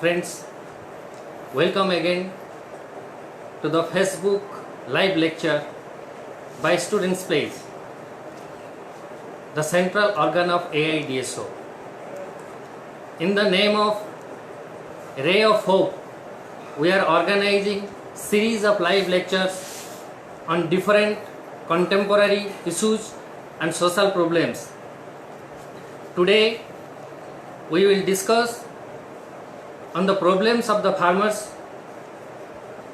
Friends, welcome again to the Facebook live lecture by Students Place, the central organ of AIDSO. In the name of Ray of Hope, we are organizing series of live lectures on different contemporary issues and social problems. Today, we will discuss on the problems of the farmers,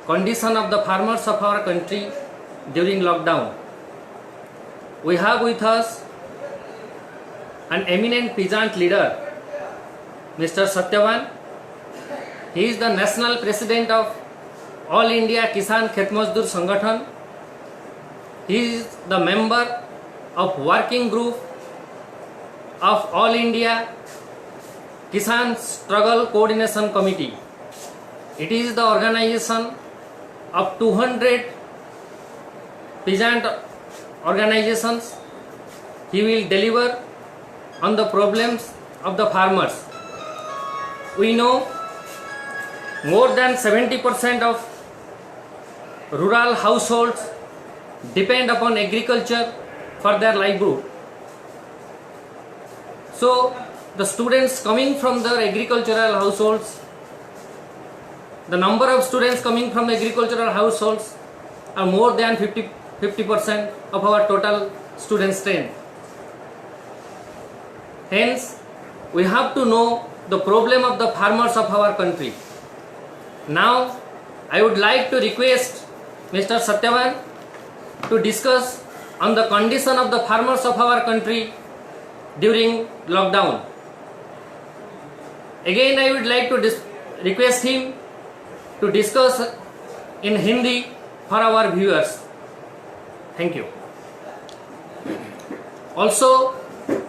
condition of the farmers of our country during lockdown. We have with us an eminent peasant leader, Mr. Satyavan. He is the national president of All India Kisan Khet Mazdoor Sangathan. He is the member of working group of All India Kisan Struggle Coordination Committee. It is the organization of 200 peasant organizations. He will deliver on the problems of the farmers. We know more than 70% of rural households depend upon agriculture for their livelihood. So, the students coming from the agricultural households, the number of students coming from agricultural households are more than 50% of our total student strength. Hence, we have to know the problem of the farmers of our country. Now, I would like to request Mr. Satyavan to discuss on the condition of the farmers of our country during lockdown. Again, I would like to request him to discuss in Hindi for our viewers. Thank you. Also,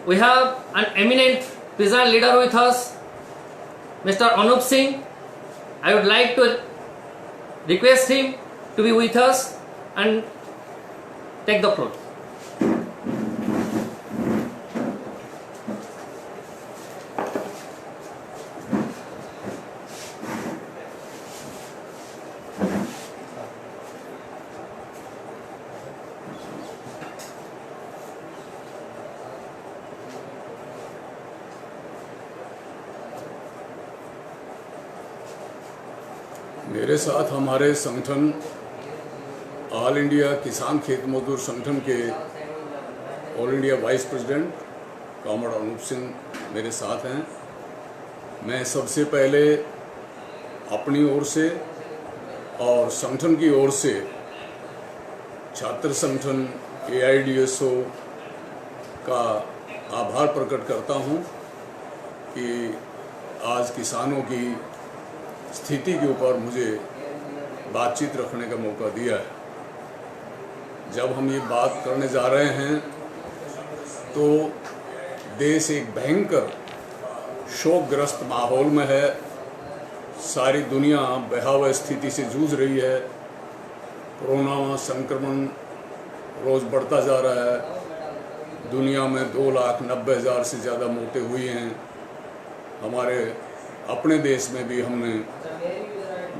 we have an eminent peasant leader with us, Mr. Anup Singh. I would like to request him to be with us and take the floor. मेरे साथ हमारे संगठन all India किसान खेत मजदूर संगठन के all India vice president comrade Anup Singh मेरे साथ हैं। मैं सबसे पहले अपनी ओर से और संगठन की ओर से छात्र संगठन AIDSO का आभार प्रकट करता हूं कि आज किसानों की स्थिति के ऊपर मुझे बातचीत रखने का मौका दिया है। जब हम ये बात करने जा रहे हैं तो देश एक भयंकर शोकग्रस्त माहौल में है। सारी दुनिया भयावह स्थिति से जूझ रही है। कोरोना संक्रमण रोज़ बढ़ता जा रहा है। दुनिया में 2,90,000 से ज़्यादा मौतें हुई हैं। हमारे अपने देश में भी हमने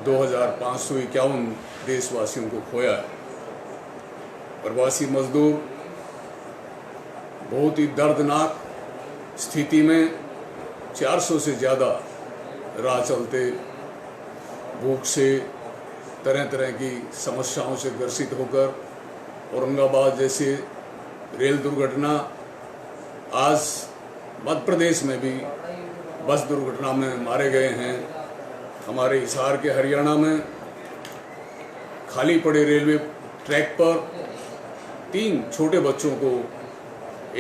2,551 देशवासियों को खोया है। प्रवासी मजदूर बहुत ही दर्दनाक स्थिति में 400 से ज़्यादा राह चलते भूख से तरह तरह की समस्याओं से ग्रसित होकर औरंगाबाद जैसे रेल दुर्घटना, आज मध्य प्रदेश में भी बस दुर्घटना में मारे गए हैं। हमारे हिसार के हरियाणा में खाली पड़े रेलवे ट्रैक पर 3 छोटे बच्चों को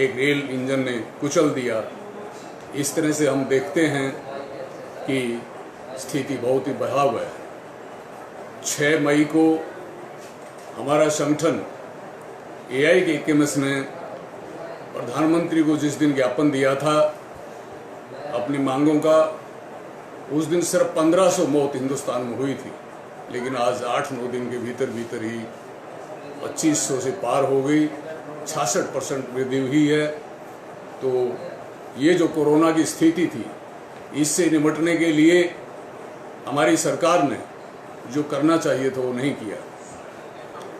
एक रेल इंजन ने कुचल दिया। इस तरह से हम देखते हैं कि स्थिति बहुत ही भयावह है। 6 मई को हमारा संगठन AIKMS ने प्रधानमंत्री को जिस दिन ज्ञापन दिया था अपनी मांगों का, उस दिन सिर्फ 1500 मौत हिंदुस्तान में हुई थी, लेकिन आज 8-9 दिन के भीतर ही 2500 से पार हो गई। 66% वृद्धि हुई है। तो ये जो कोरोना की स्थिति थी, इससे निपटने के लिए हमारी सरकार ने जो करना चाहिए था वो नहीं किया।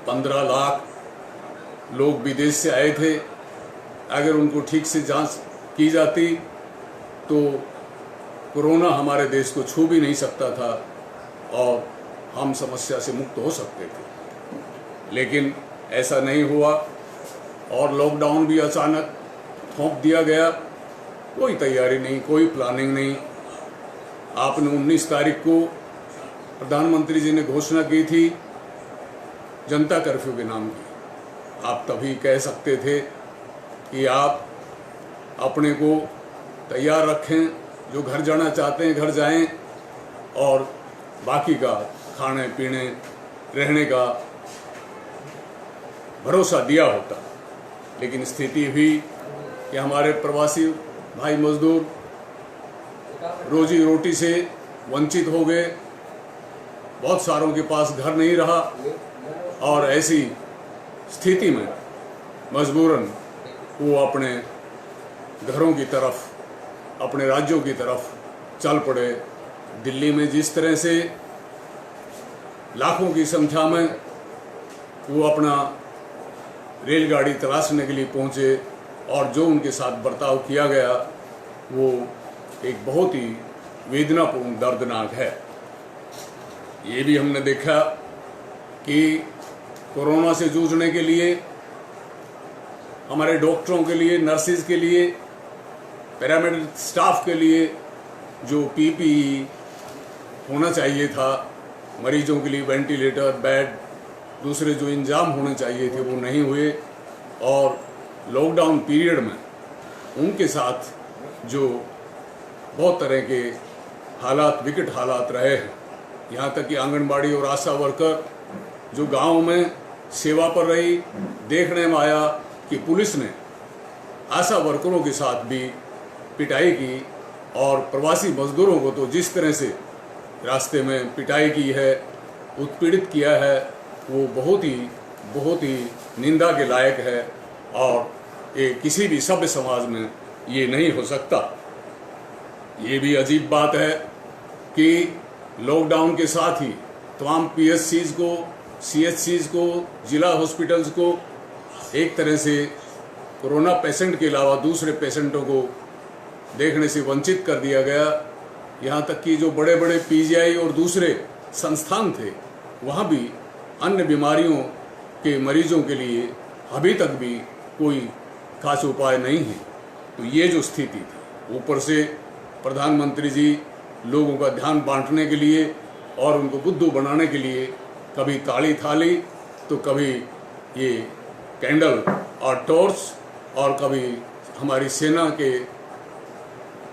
15 लाख लोग विदेश से आए थे, अगर उनको ठीक से जांच की जाती तो कोरोना हमारे देश को छू भी नहीं सकता था और हम समस्या से मुक्त हो सकते थे। लेकिन ऐसा नहीं हुआ और लॉकडाउन भी अचानक थोप दिया गया। कोई तैयारी नहीं, कोई प्लानिंग नहीं। आपने 19 तारीख को प्रधानमंत्री जी ने घोषणा की थी जनता कर्फ्यू के नाम की। आप तभी कह सकते थे कि आप अपने को तैयार रखें, जो घर जाना चाहते हैं घर जाएं और बाकी का खाने पीने रहने का भरोसा दिया होता। लेकिन स्थिति हुई कि हमारे प्रवासी भाई मजदूर रोजी रोटी से वंचित हो गए, बहुत सारों के पास घर नहीं रहा और ऐसी स्थिति में मजबूरन वो अपने घरों की तरफ, अपने राज्यों की तरफ चल पड़े। दिल्ली में जिस तरह से लाखों की संख्या में वो अपना रेलगाड़ी तलाशने के लिए पहुंचे और जो उनके साथ बर्ताव किया गया वो एक बहुत ही वेदनापूर्ण, दर्दनाक है। ये भी हमने देखा कि कोरोना से जूझने के लिए हमारे डॉक्टरों के लिए, नर्सिस के लिए, पैरामेडिकल स्टाफ के लिए जो पीपीई होना चाहिए था, मरीजों के लिए वेंटिलेटर, बेड, दूसरे जो इंतजाम होने चाहिए थे वो नहीं हुए। और लॉकडाउन पीरियड में उनके साथ जो बहुत तरह के हालात, विकट हालात रहे हैं, यहाँ तक कि आंगनबाड़ी और आशा वर्कर जो गांव में सेवा पर रही, देखने में आया कि पुलिस ने आशा वर्करों के साथ भी पिटाई की और प्रवासी मजदूरों को तो जिस तरह से रास्ते में पिटाई की है, उत्पीड़ित किया है, वो बहुत ही निंदा के लायक है और ये किसी भी सभ्य समाज में ये नहीं हो सकता। ये भी अजीब बात है कि लॉकडाउन के साथ ही तमाम पीएचसीज को, सीएचसीज को, जिला हॉस्पिटल्स को एक तरह से कोरोना पेशेंट के अलावा दूसरे पेशेंटों को देखने से वंचित कर दिया गया। यहाँ तक कि जो बड़े बड़े पीजीआई और दूसरे संस्थान थे, वहाँ भी अन्य बीमारियों के मरीजों के लिए अभी तक भी कोई खास उपाय नहीं है। तो ये जो स्थिति थी, ऊपर से प्रधानमंत्री जी लोगों का ध्यान बांटने के लिए और उनको बुद्धू बनाने के लिए कभी काली थाली तो कभी ये कैंडल और टॉर्च और कभी हमारी सेना के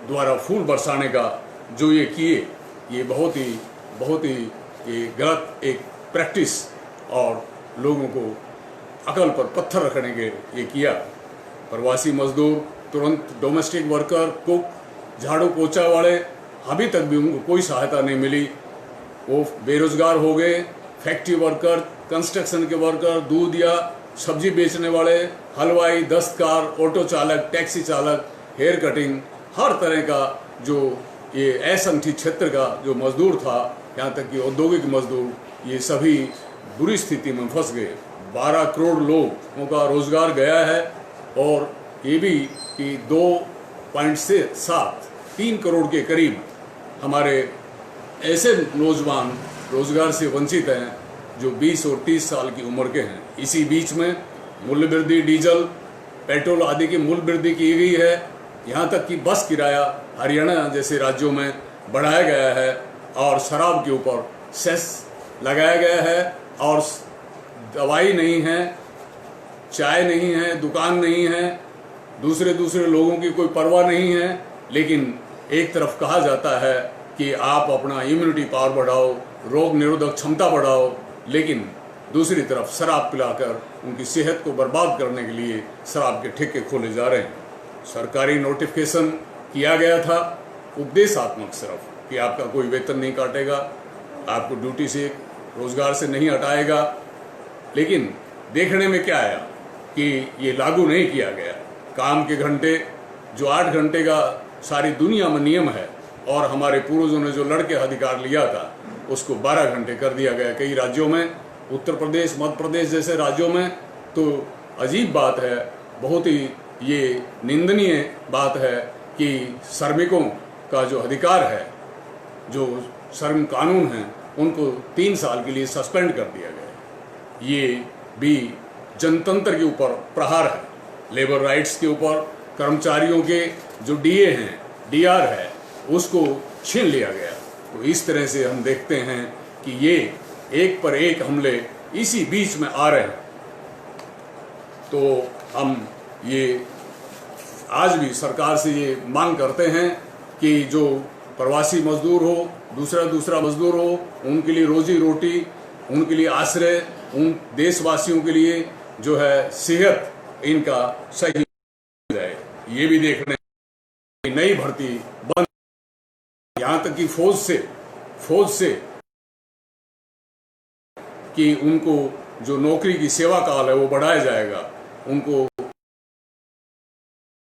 द्वारा फूल बरसाने का जो ये किए, ये बहुत ही ये गलत एक प्रैक्टिस और लोगों को अकल पर पत्थर रखने के ये किया। प्रवासी मजदूर, तुरंत डोमेस्टिक वर्कर, कुक, झाड़ू पोछा वाले, अभी तक भी उनको कोई सहायता नहीं मिली। वो बेरोजगार हो गए। फैक्ट्री वर्कर, कंस्ट्रक्शन के वर्कर, दूध या सब्जी बेचने वाले, हलवाई, दस्तकार, ऑटो चालक, टैक्सी चालक, हेयर कटिंग, हर तरह का जो ये असंगठित क्षेत्र का जो मजदूर था, यहाँ तक कि औद्योगिक मजदूर, ये सभी बुरी स्थिति में फंस गए। 12 करोड़ लोगों का रोजगार गया है और ये भी कि 2.7 3 करोड़ के करीब हमारे ऐसे नौजवान रोजगार से वंचित हैं जो 20 और 30 साल की उम्र के हैं। इसी बीच में मूल्य वृद्धि, डीजल, पेट्रोल आदि की मूल्य वृद्धि की गई है। यहाँ तक कि बस किराया हरियाणा जैसे राज्यों में बढ़ाया गया है और शराब के ऊपर सेस लगाया गया है और दवाई नहीं है, चाय नहीं है, दुकान नहीं है, दूसरे लोगों की कोई परवाह नहीं है। लेकिन एक तरफ कहा जाता है कि आप अपना इम्यूनिटी पावर बढ़ाओ, रोग निरोधक क्षमता बढ़ाओ, लेकिन दूसरी तरफ शराब पिलाकर उनकी सेहत को बर्बाद करने के लिए शराब के ठेके खोले जा रहे हैं। सरकारी नोटिफिकेशन किया गया था उपदेशात्मक सिर्फ कि आपका कोई वेतन नहीं काटेगा, आपको ड्यूटी से, रोजगार से नहीं हटाएगा। लेकिन देखने में क्या आया कि ये लागू नहीं किया गया। काम के घंटे जो 8 घंटे का सारी दुनिया में नियम है, और हमारे पूर्वजों ने जो लड़के अधिकार लिया था उसको 12 घंटे कर दिया गया कई राज्यों में, उत्तर प्रदेश, मध्य प्रदेश जैसे राज्यों में। तो अजीब बात है, बहुत ही ये निंदनीय बात है कि श्रमिकों का जो अधिकार है, जो श्रम कानून है, उनको 3 साल के लिए सस्पेंड कर दिया गया। ये भी जनतंत्र के ऊपर प्रहार है, लेबर राइट्स के ऊपर। कर्मचारियों के जो डीए हैं, डीआर है, उसको छीन लिया गया। तो इस तरह से हम देखते हैं कि ये एक पर एक हमले इसी बीच में आ रहे हैं। तो हम ये आज भी सरकार से ये मांग करते हैं कि जो प्रवासी मजदूर हो, दूसरा मजदूर हो, उनके लिए रोजी रोटी, उनके लिए आश्रय, उन देशवासियों के लिए जो है सेहत, इनका सही है। ये भी देखना है कि नई भर्ती बंद, यहाँ तक कि फौज से कि उनको जो नौकरी की सेवा काल है वो बढ़ाया जाएगा। उनको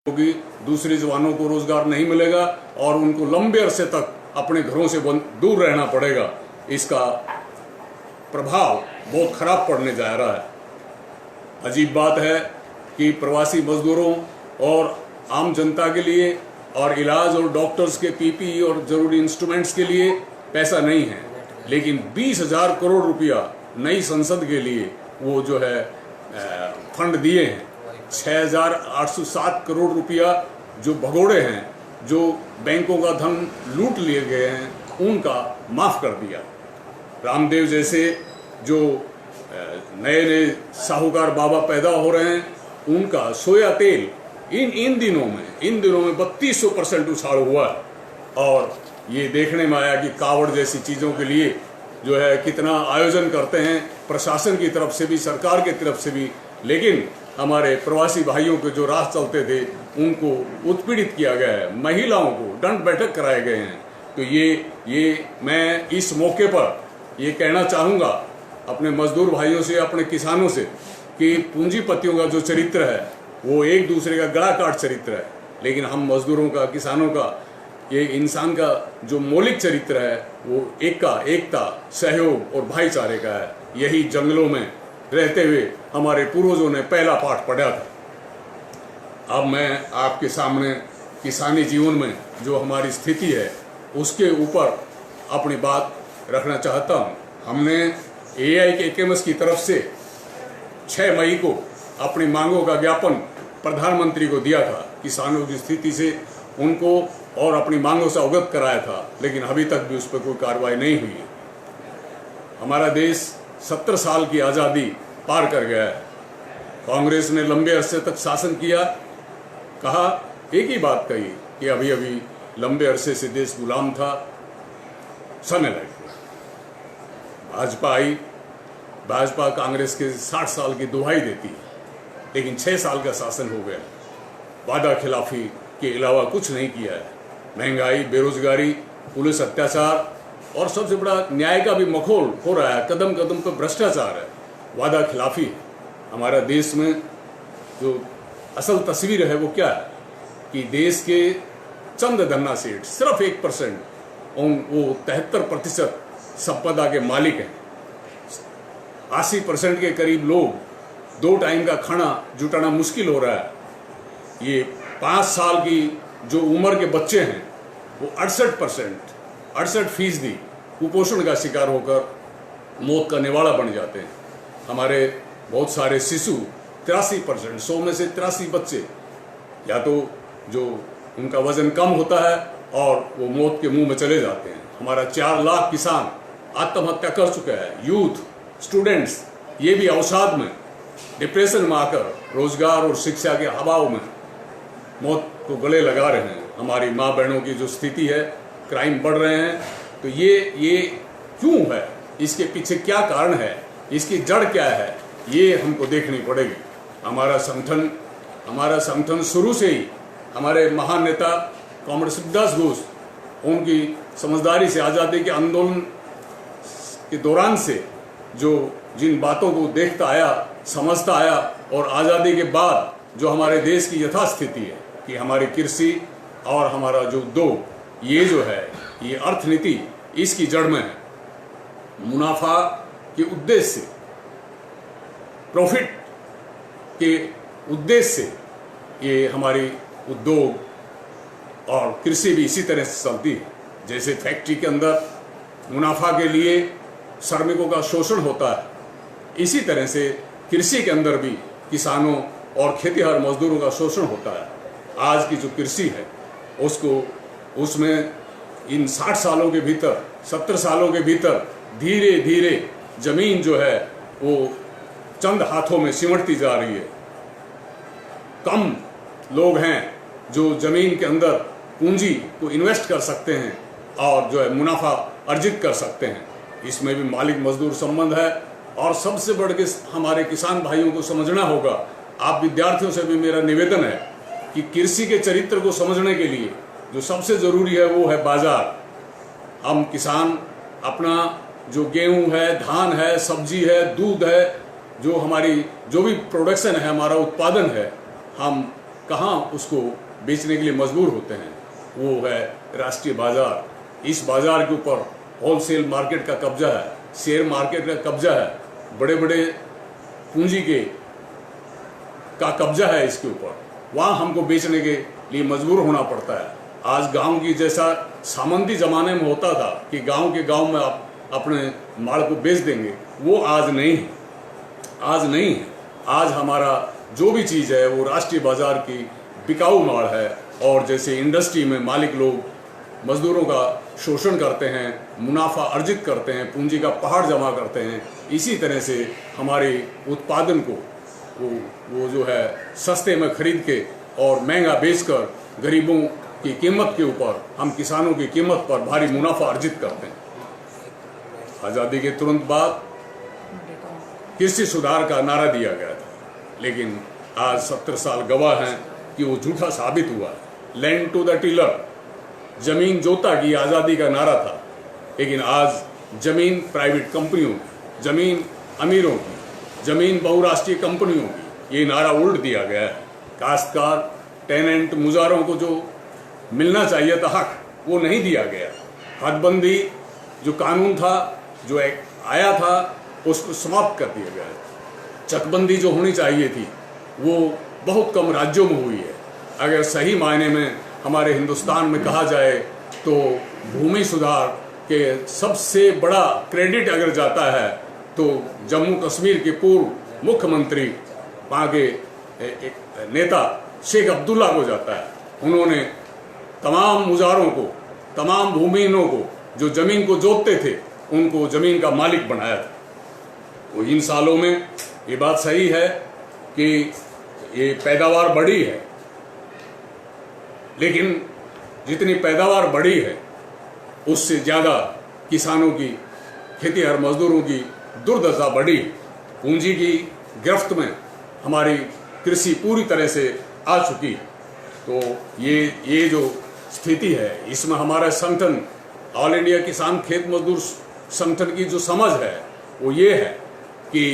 क्योंकि दूसरे जवानों को रोजगार नहीं मिलेगा और उनको लंबे अरसे तक अपने घरों से दूर रहना पड़ेगा। इसका प्रभाव बहुत खराब पड़ने जा रहा है। अजीब बात है कि प्रवासी मजदूरों और आम जनता के लिए और इलाज और डॉक्टर्स के पीपीई और जरूरी इंस्ट्रूमेंट्स के लिए पैसा नहीं है, लेकिन 20,000 करोड़ रुपया नई संसद के लिए वो जो है फंड दिए हैं। 6,807 करोड़ रुपया जो भगोड़े हैं, जो बैंकों का धन लूट लिए गए हैं, उनका माफ कर दिया। रामदेव जैसे जो नए नए साहूकार बाबा पैदा हो रहे हैं, उनका सोया तेल इन दिनों में 3200% उछाल हुआ है। और ये देखने में आया कि कावड़ जैसी चीज़ों के लिए जो है कितना आयोजन करते हैं प्रशासन की तरफ से भी, सरकार की तरफ से भी, लेकिन हमारे प्रवासी भाइयों के जो राह चलते थे उनको उत्पीड़ित किया गया है, महिलाओं को दंड बैठक कराए गए हैं। तो ये मैं इस मौके पर ये कहना चाहूँगा अपने मजदूर भाइयों से, अपने किसानों से कि पूंजीपतियों का जो चरित्र है वो एक दूसरे का गला काट चरित्र है, लेकिन हम मजदूरों का, किसानों का, ये इंसान का जो मौलिक चरित्र है वो एकता, सहयोग और भाईचारे का है। यही जंगलों में रहते हुए हमारे पूर्वजों ने पहला पाठ पढ़ा था। अब मैं आपके सामने किसानी जीवन में जो हमारी स्थिति है उसके ऊपर अपनी बात रखना चाहता हूँ। हमने AIKMS की तरफ से 6 मई को अपनी मांगों का ज्ञापन प्रधानमंत्री को दिया था, किसानों की स्थिति से उनको और अपनी मांगों से अवगत कराया था, लेकिन अभी तक भी उस पर कोई कार्रवाई नहीं हुई है। हमारा देश 70 साल की आज़ादी पार कर गया है। कांग्रेस ने लंबे अरसे तक शासन किया, कहा एक ही बात कही कि अभी अभी लंबे अरसे से देश गुलाम था, समय लग गया। भाजपा आई, भाजपा कांग्रेस के 60 साल की दुहाई देती है, लेकिन 6 साल का शासन हो गया। वादा खिलाफी के अलावा कुछ नहीं किया है। महंगाई, बेरोजगारी, पुलिस अत्याचार और सबसे बड़ा न्याय का भी मखौल हो रहा है। कदम कदम पर भ्रष्टाचार है, वादा खिलाफी। हमारा देश में जो असल तस्वीर है वो क्या है कि देश के चंद धन्ना सेठ सिर्फ 1% वो 73% संपदा के मालिक हैं। 80% के करीब लोग 2 टाइम का खाना जुटाना मुश्किल हो रहा है। ये 5 साल की जो उम्र के बच्चे हैं वो 68% कुपोषण का शिकार होकर मौत का निवाला बन जाते हैं। हमारे बहुत सारे शिशु 83%, 100 में से 83 बच्चे या तो जो उनका वजन कम होता है और वो मौत के मुंह में चले जाते हैं। हमारा 4 लाख किसान आत्महत्या कर चुका है। यूथ, स्टूडेंट्स ये भी अवसाद में, डिप्रेशन में आकर रोजगार और शिक्षा के अभाव में मौत को गले लगा रहे हैं। हमारी माँ बहनों की जो स्थिति है, क्राइम बढ़ रहे हैं। तो ये क्यों है, इसके पीछे क्या कारण है, इसकी जड़ क्या है, ये हमको देखनी पड़ेगी। हमारा संगठन शुरू से ही हमारे महान नेता कॉमरेड शिवदास घोष, उनकी समझदारी से आज़ादी के आंदोलन के दौरान से जो जिन बातों को देखता आया, समझता आया, और आज़ादी के बाद जो हमारे देश की यथास्थिति है कि हमारी कृषि और हमारा जो उद्योग ये जो है ये अर्थनीति इसकी जड़ में है। मुनाफा के उद्देश्य से, प्रॉफिट के उद्देश्य से ये हमारी उद्योग और कृषि भी इसी तरह से चलती है। जैसे फैक्ट्री के अंदर मुनाफा के लिए श्रमिकों का शोषण होता है, इसी तरह से कृषि के अंदर भी किसानों और खेतीहर मजदूरों का शोषण होता है। आज की जो कृषि है उसमें इन 60 सालों के भीतर, 70 सालों के भीतर धीरे धीरे जमीन जो है वो चंद हाथों में सिमटती जा रही है। कम लोग हैं जो जमीन के अंदर पूंजी को इन्वेस्ट कर सकते हैं और जो है मुनाफा अर्जित कर सकते हैं। इसमें भी मालिक मजदूर संबंध है। और सबसे बढ़ के हमारे किसान भाइयों को समझना होगा, आप विद्यार्थियों से भी मेरा निवेदन है कि कृषि के चरित्र को समझने के लिए जो सबसे जरूरी है वो है बाजार। हम किसान अपना जो गेहूं है, धान है, सब्जी है, दूध है, जो हमारी जो भी प्रोडक्शन है, हमारा उत्पादन है, हम कहाँ उसको बेचने के लिए मजबूर होते हैं, वो है राष्ट्रीय बाजार। इस बाजार के ऊपर होलसेल मार्केट का कब्जा है, शेयर मार्केट का कब्जा है, बड़े बड़े पूंजी का कब्जा है इसके ऊपर। वहाँ हमको बेचने के लिए मजबूर होना पड़ता है। आज गांव की जैसा सामंती जमाने में होता था कि गांव के गांव में आप अपने माल को बेच देंगे, वो आज नहीं है। आज नहीं है। आज हमारा जो भी चीज़ है वो राष्ट्रीय बाजार की बिकाऊ माल है। और जैसे इंडस्ट्री में मालिक लोग मजदूरों का शोषण करते हैं, मुनाफा अर्जित करते हैं, पूंजी का पहाड़ जमा करते हैं, इसी तरह से हमारे उत्पादन को वो जो है सस्ते में खरीद के और महंगा बेचकर गरीबों की कीमत के ऊपर, हम किसानों की कीमत पर भारी मुनाफा अर्जित करते हैं। आज़ादी के तुरंत बाद कृषि सुधार का नारा दिया गया था, लेकिन आज 70 साल गवाह हैं कि वो झूठा साबित हुआ है। लैंड टू द टिलर, जमीन जोता की आज़ादी का नारा था, लेकिन आज जमीन प्राइवेट कंपनियों की, जमीन अमीरों की, जमीन बहुराष्ट्रीय कंपनियों की, ये नारा उल्ट दिया गया है। काश्तकार, टेनेंट, मुजारों को जो मिलना चाहिए था हक, वो नहीं दिया गया। हदबंदी जो कानून था, जो एक आया था, उसको समाप्त कर दिया गया। चकबंदी जो होनी चाहिए थी वो बहुत कम राज्यों में हुई है। अगर सही मायने में हमारे हिंदुस्तान में कहा जाए तो भूमि सुधार के सबसे बड़ा क्रेडिट अगर जाता है तो जम्मू कश्मीर के पूर्व मुख्यमंत्री, वहाँ के एक नेता शेख अब्दुल्ला को जाता है। उन्होंने तमाम मुजारों को, तमाम भूमिहीनों को जो जमीन को जोतते थे, उनको जमीन का मालिक बनाया था। वो इन सालों में ये बात सही है कि ये पैदावार बढ़ी है, लेकिन जितनी पैदावार बढ़ी है उससे ज़्यादा किसानों की, खेतीहर मजदूरों की दुर्दशा बढ़ी। पूंजी की गिरफ्त में हमारी कृषि पूरी तरह से आ चुकी है। तो ये जो स्थिति है, इसमें हमारा संगठन, ऑल इंडिया किसान खेत मजदूर संगठन की जो समझ है वो ये है कि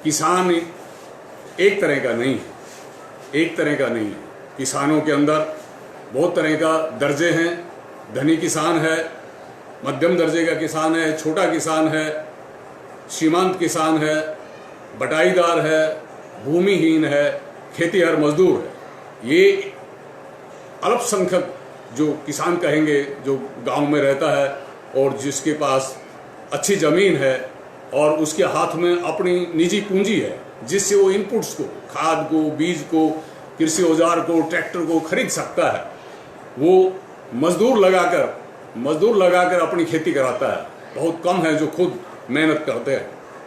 किसान एक तरह का नहीं है, एक तरह का नहीं है। किसानों के अंदर बहुत तरह का दर्जे हैं। धनी किसान है, मध्यम दर्जे का किसान है, छोटा किसान है, सीमांत किसान है, बटाईदार है, भूमिहीन है, खेतीहर मजदूर है। ये अल्पसंख्यक जो किसान कहेंगे, जो गांव में रहता है और जिसके पास अच्छी ज़मीन है और उसके हाथ में अपनी निजी पूंजी है, जिससे वो इनपुट्स को, खाद को, बीज को, कृषि औजार को, ट्रैक्टर को खरीद सकता है, वो मजदूर लगाकर अपनी खेती कराता है। बहुत कम है जो खुद मेहनत करते हैं।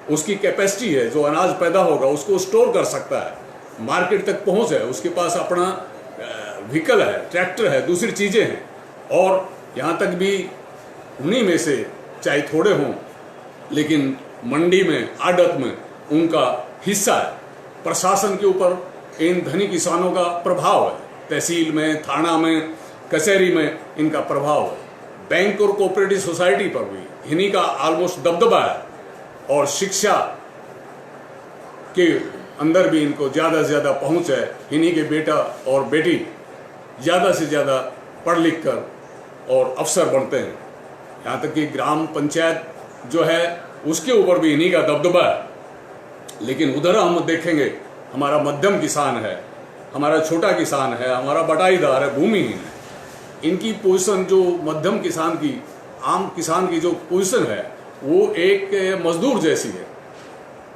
उसकी कैपेसिटी है, जो अनाज पैदा होगा उसको स्टोर कर सकता है, मार्केट तक पहुंच है, उसके पास अपना व्हीकल है, ट्रैक्टर है, दूसरी चीज़ें हैं। और यहाँ तक भी उन्हीं में से चाहे थोड़े हों, लेकिन मंडी में, आड़त में उनका हिस्सा है। प्रशासन के ऊपर इन धनी किसानों का प्रभाव है, तहसील में, थाना में, कचहरी में इनका प्रभाव है। बैंक और कोऑपरेटिव सोसाइटी पर भी इन्हीं का ऑलमोस्ट दबदबा है। और शिक्षा के अंदर भी इनको ज़्यादा से ज़्यादा पहुँच है। इन्हीं के बेटा और बेटी ज़्यादा से ज़्यादा पढ़ लिख कर और अफसर बनते हैं। यहाँ तक कि ग्राम पंचायत जो है उसके ऊपर भी इन्हीं का दबदबा है। लेकिन उधर हम देखेंगे, हमारा मध्यम किसान है, हमारा छोटा किसान है, हमारा बटाईदार है, भूमिहीन है, इनकी पोजीशन जो मध्यम किसान की, आम किसान की जो पोजीशन है वो एक मजदूर जैसी है,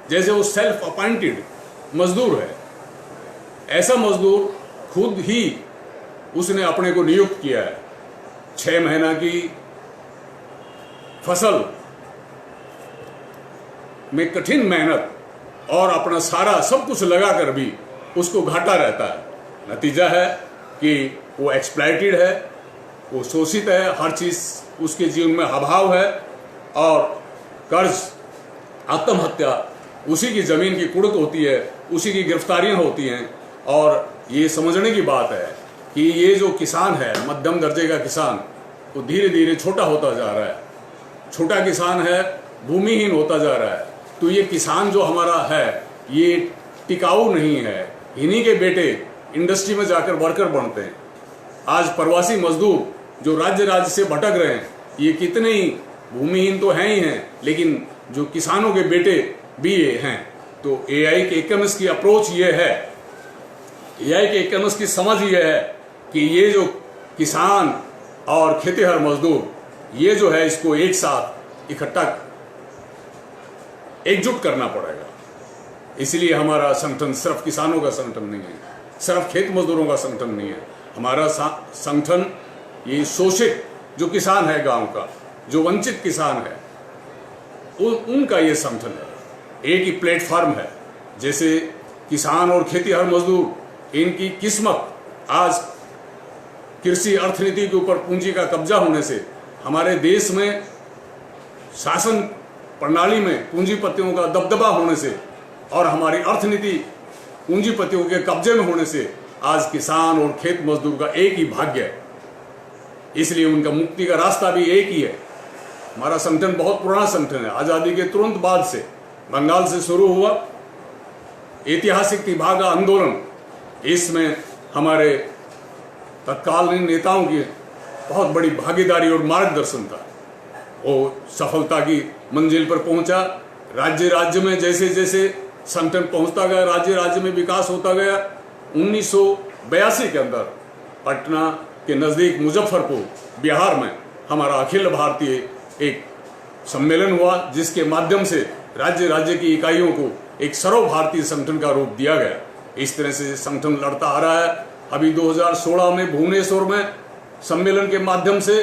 जैसे वो सेल्फ अपॉइंटेड मजदूर है। ऐसा मजदूर खुद ही उसने अपने को नियुक्त किया है। 6 महीना की फसल में कठिन मेहनत और अपना सारा सब कुछ लगाकर भी उसको घाटा रहता है। नतीजा है कि वो एक्सप्लॉइटेड है, वो शोषित है, हर चीज उसके जीवन में अभाव है, और कर्ज, आत्महत्या, उसी की जमीन की कुड़क होती है, उसी की गिरफ्तारियां होती हैं। और ये समझने की बात है कि ये जो किसान है, मध्यम दर्जे का किसान, वो धीरे धीरे छोटा होता जा रहा है। छोटा किसान है, भूमिहीन होता जा रहा है। तो ये किसान जो हमारा है ये टिकाऊ नहीं है। इन्हीं के बेटे इंडस्ट्री में जाकर वर्कर बनते हैं। आज प्रवासी मजदूर जो राज्य से भटक रहे हैं, ये कितने ही भूमिहीन तो हैं ही हैं, लेकिन जो किसानों के बेटे भी ये हैं। तो एआई के इकोनॉमिक्स की अप्रोच ये है, एआई के इकोनॉमिक्स की समझ ये है कि ये जो किसान और खेतीहर मजदूर, ये जो है इसको एक साथ इकट्ठा एकजुट करना पड़ेगा। इसलिए हमारा संगठन सिर्फ किसानों का संगठन नहीं है, सिर्फ खेत मजदूरों का संगठन नहीं है। हमारा संगठन ये शोषित जो किसान है गांव का, जो वंचित किसान है, उनका ये संगठन है। एक ही प्लेटफॉर्म है। जैसे किसान और खेतीहर मजदूर, इनकी किस्मत आज कृषि अर्थनीति के ऊपर पूंजी का कब्जा होने से, हमारे देश में शासन प्रणाली में पूंजीपतियों का दबदबा होने से, और हमारी अर्थनीति पूंजीपतियों के कब्जे में होने से आज किसान और खेत मजदूर का एक ही भाग्य है। इसलिए उनका मुक्ति का रास्ता भी एक ही है। हमारा संगठन बहुत पुराना संगठन है। आजादी के तुरंत बाद से बंगाल से शुरू हुआ ऐतिहासिक तिभागा आंदोलन, इसमें हमारे तत्कालीन नेताओं की बहुत बड़ी भागीदारी और मार्गदर्शन था। वो सफलता की मंजिल पर पहुंचा। राज्य राज्य में जैसे जैसे संगठन पहुंचता गया, राज्य राज्य में विकास होता गया। 1982 के अंदर पटना के नज़दीक मुजफ्फरपुर बिहार में हमारा अखिल भारतीय एक सम्मेलन हुआ, जिसके माध्यम से राज्य राज्य की इकाइयों को एक सर्व भारतीय संगठन का रूप दिया गया। इस तरह से संगठन लड़ता आ रहा है। अभी 2016 में भुवनेश्वर में सम्मेलन के माध्यम से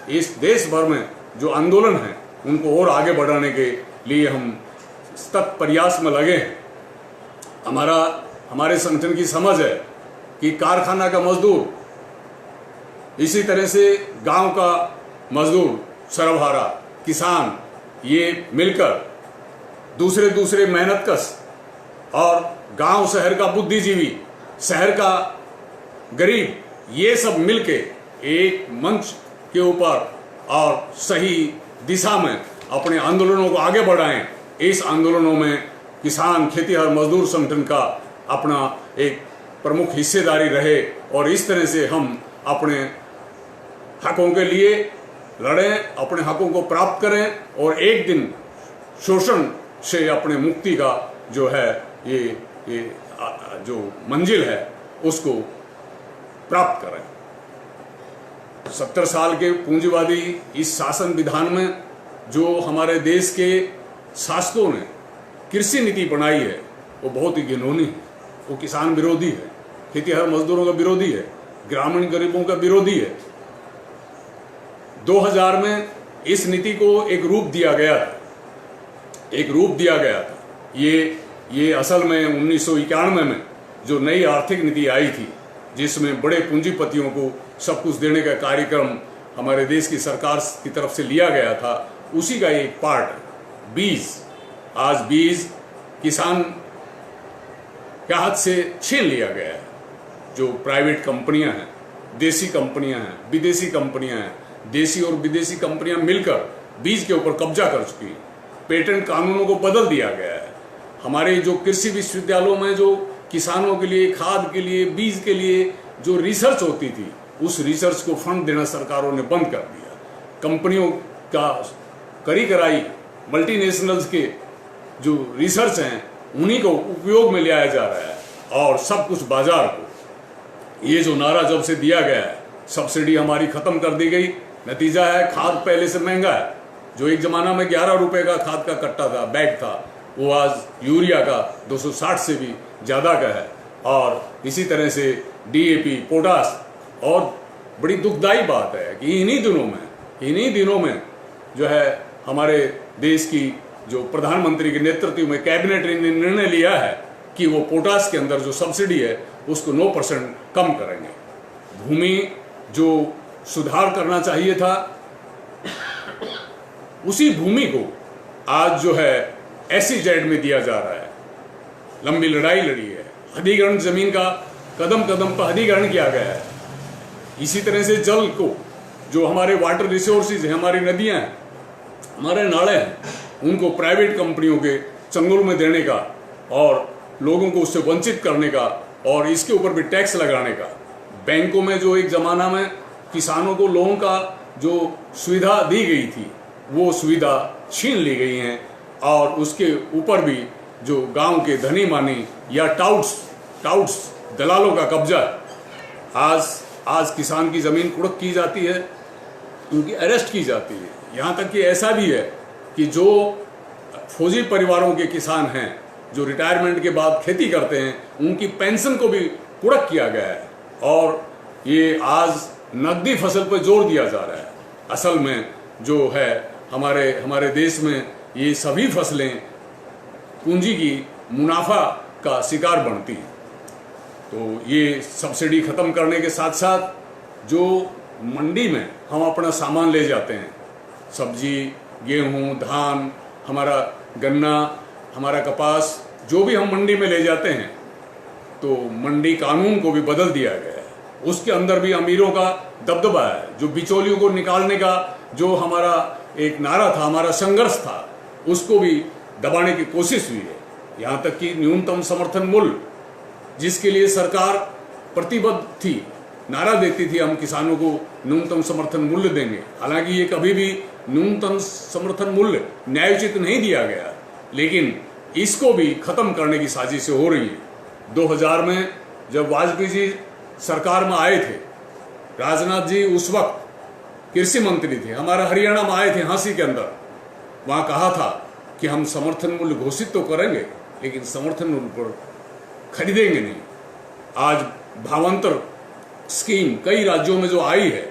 इस देश भर में जो आंदोलन है उनको और आगे बढ़ाने के लिए हम सतत प्रयास में लगे हैं। हमारे संगठन की समझ है कि कारखाना का मजदूर, इसी तरह से गांव का मजदूर, सरबहारा, किसान, ये मिलकर दूसरे मेहनतकश और गांव शहर का बुद्धिजीवी, शहर का गरीब, ये सब मिलके एक मंच के ऊपर और सही दिशा में अपने आंदोलनों को आगे बढ़ाएं। इस आंदोलनों में किसान खेतीहर मजदूर संगठन का अपना एक प्रमुख हिस्सेदारी रहे, और इस तरह से हम अपने हकों के लिए लड़ें, अपने हकों को प्राप्त करें, और एक दिन शोषण से अपने मुक्ति का जो है ये जो मंजिल है उसको प्राप्त करें। 70 साल के पूंजीवादी इस शासन विधान में जो हमारे देश के शासकों ने कृषि नीति बनाई है वो बहुत ही घिनौनी है। वो किसान विरोधी है, खेतीहर मजदूरों का विरोधी है, ग्रामीण गरीबों का विरोधी है। 2000 में इस नीति को एक रूप दिया गया था। ये असल में 1991 में जो नई आर्थिक नीति आई थी, जिसमें बड़े पूंजीपतियों को सब कुछ देने का कार्यक्रम हमारे देश की सरकार की तरफ से लिया गया था, उसी का एक पार्ट है बीज। आज बीज किसान के हाथ से छीन लिया गया है। जो प्राइवेट कंपनियां हैं, देसी कंपनियां हैं, विदेशी कंपनियां हैं, देसी और विदेशी कंपनियां मिलकर बीज के ऊपर कब्जा कर चुकी हैं। पेटेंट कानूनों को बदल दिया गया है। हमारे जो कृषि विश्वविद्यालयों में जो किसानों के लिए, खाद के लिए, बीज के लिए जो रिसर्च होती थी, उस रिसर्च को फंड देना सरकारों ने बंद कर दिया। कंपनियों का करी कराई मल्टीनेशनल्स के जो रिसर्च हैं उन्हीं को उपयोग में लिया जा रहा है और सब कुछ बाजार को। ये जो नारा जब से दिया गया है, सब्सिडी हमारी खत्म कर दी गई, नतीजा है खाद पहले से महंगा है। जो एक जमाना में 11 रुपए का खाद का कट्टा था, बैग था, वो आज यूरिया का 260 से भी ज़्यादा का है। और इसी तरह से DAP, पोटास। और बड़ी दुखदाई बात है कि इन्हीं दिनों में जो है हमारे देश की जो प्रधानमंत्री के नेतृत्व में कैबिनेट ने निर्णय लिया है कि वो पोटास के अंदर जो सब्सिडी है उसको 9% कम करेंगे। भूमि जो सुधार करना चाहिए था, उसी भूमि को आज जो है SEZ में दिया जा रहा है। लंबी लड़ाई लड़ी है, अधिग्रहण जमीन का कदम कदम पर अधिग्रहण किया गया है। इसी तरह से जल को, जो हमारे वाटर रिसोर्सेज हैं, हमारी नदियां हैं, हमारे नाले हैं, उनको प्राइवेट कंपनियों के चंगुल में देने का और लोगों को उससे वंचित करने का और इसके ऊपर भी टैक्स लगाने का। बैंकों में जो एक जमाना में किसानों को लोन का जो सुविधा दी गई थी, वो सुविधा छीन ली गई हैं और उसके ऊपर भी जो गांव के धनी मानी या टाउट्स दलालों का कब्जा है। आज किसान की जमीन कुड़क की जाती है, उनकी अरेस्ट की जाती है। यहाँ तक कि ऐसा भी है कि जो फौजी परिवारों के किसान हैं, जो रिटायरमेंट के बाद खेती करते हैं, उनकी पेंशन को भी कुड़क किया गया है। और ये आज नकदी फसल पर जोर दिया जा रहा है। असल में जो है हमारे देश में ये सभी फसलें पूंजी की मुनाफा का शिकार बनती हैं। तो ये सब्सिडी खत्म करने के साथ साथ जो मंडी में हम अपना सामान ले जाते हैं, सब्जी, गेहूं, धान, हमारा गन्ना, हमारा कपास, जो भी हम मंडी में ले जाते हैं, तो मंडी कानून को भी बदल दिया गया है। उसके अंदर भी अमीरों का दबदबा है। जो बिचौलियों को निकालने का जो हमारा एक नारा था, हमारा संघर्ष था, उसको भी दबाने की कोशिश हुई है। यहाँ तक कि न्यूनतम समर्थन मूल्य, जिसके लिए सरकार प्रतिबद्ध थी, नारा देती थी हम किसानों को न्यूनतम समर्थन मूल्य देंगे। हालांकि ये कभी भी न्यूनतम समर्थन मूल्य न्यायोचित नहीं दिया गया, लेकिन इसको भी खत्म करने की साजिशें हो रही है। 2000 में जब वाजपेयी जी सरकार में आए थे, राजनाथ जी उस वक्त कृषि मंत्री थे, हमारा हरियाणा में आए थे हाँसी के अंदर। वहाँ कहा था कि हम समर्थन मूल्य घोषित तो करेंगे, लेकिन समर्थन मूल्य पर खरीदेंगे नहीं। आज भावांतर स्कीम कई राज्यों में जो आई है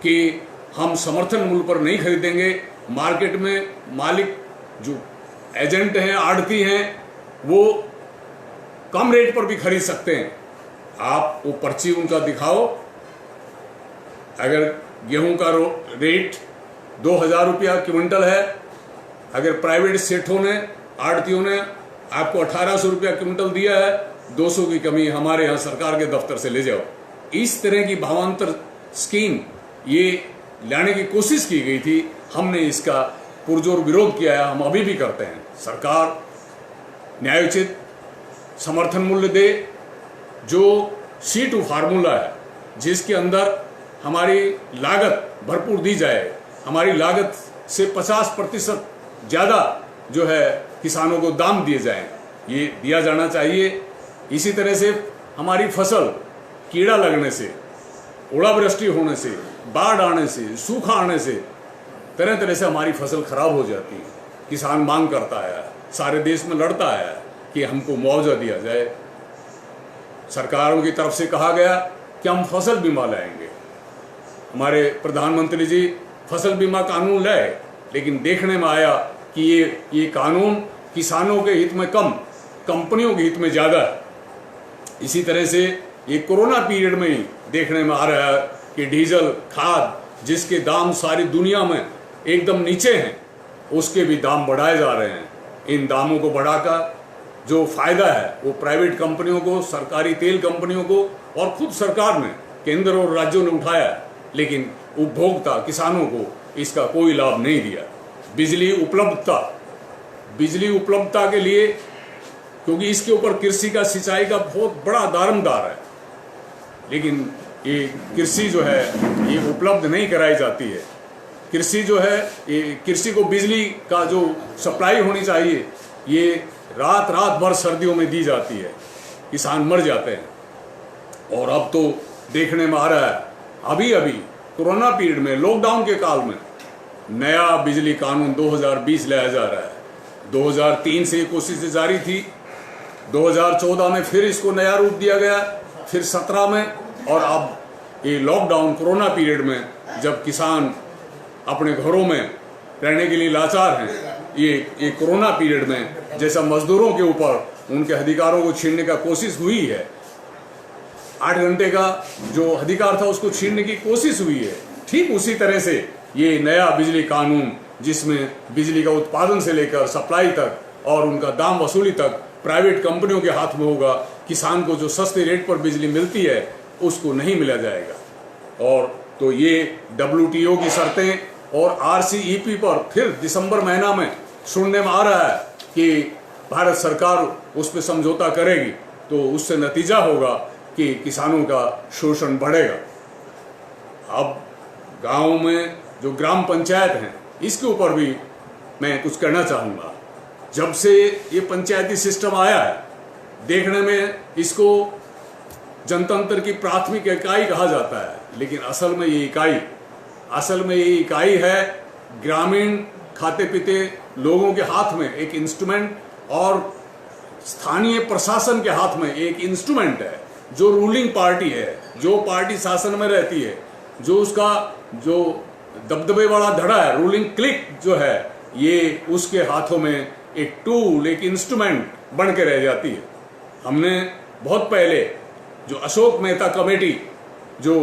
कि हम समर्थन मूल्य पर नहीं खरीदेंगे, मार्केट में मालिक जो एजेंट हैं, आड़ती हैं, वो कम रेट पर भी खरीद सकते हैं। आप वो पर्ची उनका दिखाओ। अगर गेहूं का रेट 2000 रुपया क्विंटल है, अगर प्राइवेट सेठों ने, आड़तियों ने आपको 1800 रुपया क्विंटल दिया है, 200 की कमी हमारे यहाँ सरकार के दफ्तर से ले जाओ। इस तरह की भावांतर स्कीम ये लाने की कोशिश की गई थी। हमने इसका पुरजोर विरोध किया है, हम अभी भी करते हैं। सरकार न्यायोचित समर्थन मूल्य दे, जो C2 फार्मूला है, जिसके अंदर हमारी लागत भरपूर दी जाए, हमारी लागत से 50% ज़्यादा जो है किसानों को दाम दिए जाएं, ये दिया जाना चाहिए। इसी तरह से हमारी फसल कीड़ा लगने से, ओलावृष्टि होने से, बाढ़ आने से, सूखा आने से, तरह तरह से हमारी फसल खराब हो जाती है। किसान मांग करता है, सारे देश में लड़ता है कि हमको मुआवजा दिया जाए। सरकारों की तरफ से कहा गया कि हम फसल बीमा लाएंगे। हमारे प्रधानमंत्री जी फसल बीमा कानून लाए, लेकिन देखने में आया कि ये कानून किसानों के हित में कम, कंपनियों के हित में ज़्यादा है। इसी तरह से ये कोरोना पीरियड में ही देखने में आ रहा है कि डीजल, खाद, जिसके दाम सारी दुनिया में एकदम नीचे हैं, उसके भी दाम बढ़ाए जा रहे हैं। इन दामों को बढ़ाकर जो फायदा है वो प्राइवेट कंपनियों को, सरकारी तेल कंपनियों को और खुद सरकार ने, केंद्र और राज्यों ने उठाया है, लेकिन उपभोक्ता किसानों को इसका कोई लाभ नहीं दिया। बिजली उपलब्धता के लिए, क्योंकि इसके ऊपर कृषि का, सिंचाई का बहुत बड़ा दारोमदार है, लेकिन ये कृषि जो है ये उपलब्ध नहीं कराई जाती है। कृषि जो है ये कृषि को बिजली का जो सप्लाई होनी चाहिए ये रात भर सर्दियों में दी जाती है, किसान मर जाते हैं। और अब तो देखने में आ रहा है, अभी कोरोना पीरियड में, लॉकडाउन के काल में नया बिजली कानून 2020 लाया जा रहा है। 2003 से कोशिश जारी थी, 2014 में फिर इसको नया रूप दिया गया, फिर 17 में, और अब ये लॉकडाउन कोरोना पीरियड में जब किसान अपने घरों में रहने के लिए लाचार हैं, ये कोरोना पीरियड में जैसा मजदूरों के ऊपर उनके अधिकारों को छीनने का कोशिश हुई है, 8 घंटे का जो अधिकार था उसको छीनने की कोशिश हुई है, ठीक उसी तरह से ये नया बिजली कानून जिसमें बिजली का उत्पादन से लेकर सप्लाई तक और उनका दाम वसूली तक प्राइवेट कंपनियों के हाथ में होगा। किसान को जो सस्ते रेट पर बिजली मिलती है उसको नहीं मिला जाएगा। और तो ये WTO की शर्तें और RCEP पर फिर दिसंबर महीना में सुनने में आ रहा है कि भारत सरकार उस पर समझौता करेगी, तो उससे नतीजा होगा कि किसानों का शोषण बढ़ेगा। अब गांव में जो ग्राम पंचायत हैं इसके ऊपर भी मैं कुछ कहना चाहूँगा। जब से ये पंचायती सिस्टम आया है, देखने में इसको जनतंत्र की प्राथमिक इकाई कहा जाता है, लेकिन असल में ये इकाई है ग्रामीण खाते पीते लोगों के हाथ में एक इंस्ट्रूमेंट और स्थानीय प्रशासन के हाथ में एक इंस्ट्रूमेंट है। जो रूलिंग पार्टी है, जो पार्टी शासन में रहती है, जो उसका जो दबदबे वाला धड़ा है, रूलिंग क्लिक जो है, ये उसके हाथों में एक टूल, एक इंस्ट्रूमेंट बन के रह जाती है। हमने बहुत पहले जो अशोक मेहता कमेटी जो